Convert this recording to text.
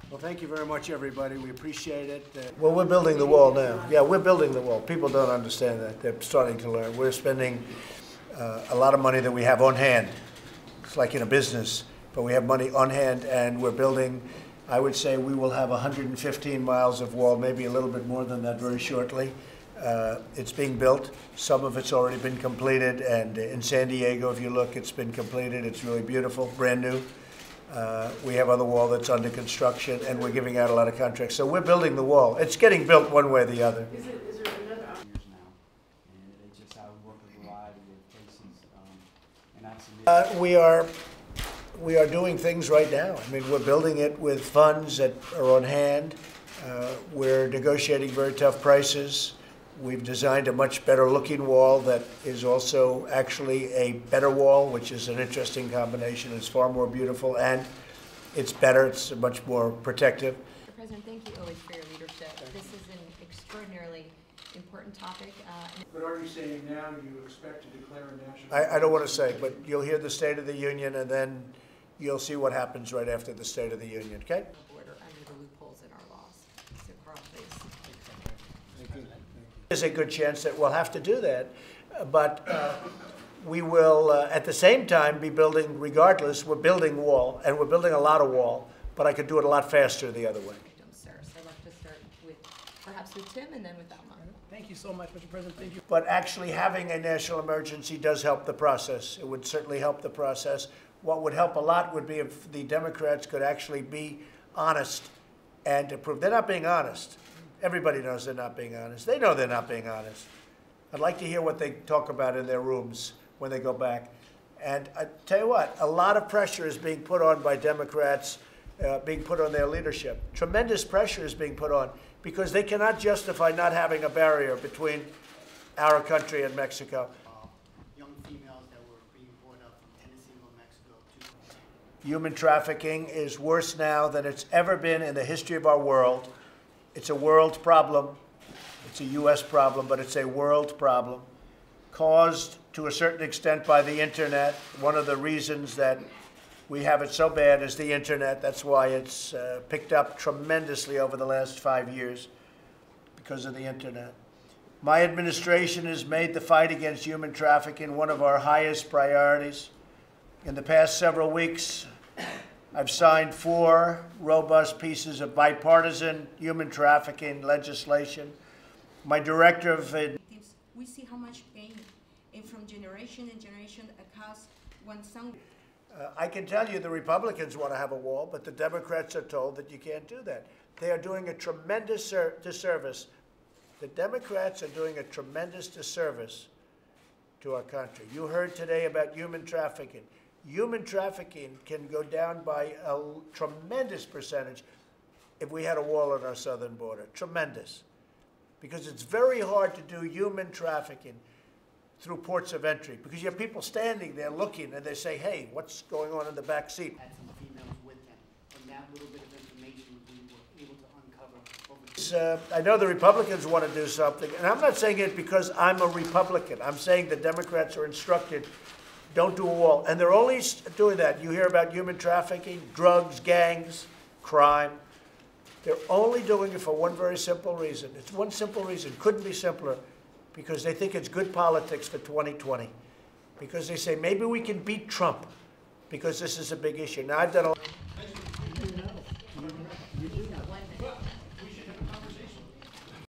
Well, thank you very much, everybody. We appreciate it. Well, we're building the wall now. Yeah, we're building the wall. People don't understand that. They're starting to learn. We're spending a lot of money that we have on hand. It's like in a business, but we have money on hand, and we're building. I would say we will have 115 miles of wall, maybe a little bit more than that very shortly. It's being built. Some of it's already been completed, and in San Diego, if you look, it's been completed. It's really beautiful, brand new. We have other wall that's under construction, and we're giving out a lot of contracts. So we're building the wall. It's getting built one way or the other. Is there another option now? And it's just how we work with a variety of places. We are doing things right now. I mean, we're building it with funds that are on hand. We're negotiating very tough prices. We've designed a much better looking wall that is also actually a better wall, which is an interesting combination. It's far more beautiful and it's better. It's much more protective. Mr. President, thank you always for your leadership. This is an extraordinarily important topic. But are you saying now you expect to declare a national? I don't want to say, but you'll hear the State of the Union, and then you'll see what happens right after the State of the Union, okay? Border under the loopholes in our laws. So Carl, please. There's a good chance that we'll have to do that, but we will, at the same time, be building, regardless, we're building wall, and we're building a lot of wall, but I could do it a lot faster the other way. Sir, so I'd like to start with, perhaps with Tim and then with Alma. Thank you so much, Mr. President. Thank you. But actually having a national emergency does help the process. It would certainly help the process. What would help a lot would be if the Democrats could actually be honest and to prove they're not being honest. Everybody knows they're not being honest. They know they're not being honest. I'd like to hear what they talk about in their rooms when they go back. And I tell you what, a lot of pressure is being put on by Democrats, being put on their leadership. Tremendous pressure is being put on because they cannot justify not having a barrier between our country and Mexico. Young females that were being brought up from Tennessee or Mexico to Human trafficking is worse now than it's ever been in the history of our world. It's a world problem. It's a U.S. problem, but it's a world problem caused to a certain extent by the internet. One of the reasons that we have it so bad is the internet. That's why it's picked up tremendously over the last 5 years, because of the internet. My administration has made the fight against human trafficking one of our highest priorities. In the past several weeks, I've signed 4 robust pieces of bipartisan human trafficking legislation. My director of we see how much pain, and from generation and generation across one sound. I can tell you the Republicans want to have a wall, but the Democrats are told that you can't do that. They are doing a tremendous disservice. The Democrats are doing a tremendous disservice to our country. You heard today about human trafficking. Human trafficking can go down by a tremendous percentage if we had a wall on our southern border. Tremendous. Because it's very hard to do human trafficking through ports of entry, because you have people standing there looking, and they say, hey, what's going on in the back seat? had some females with them. From that little bit of information, we were able to uncover. I know the Republicans want to do something, and I'm not saying it because I'm a Republican. I'm saying the Democrats are instructed, don't do a wall. And they're only doing that. You hear about human trafficking, drugs, gangs, crime. They're only doing it for one very simple reason. It's one simple reason. Couldn't be simpler. Because they think it's good politics for 2020. Because they say, maybe we can beat Trump because this is a big issue. Now, I've done a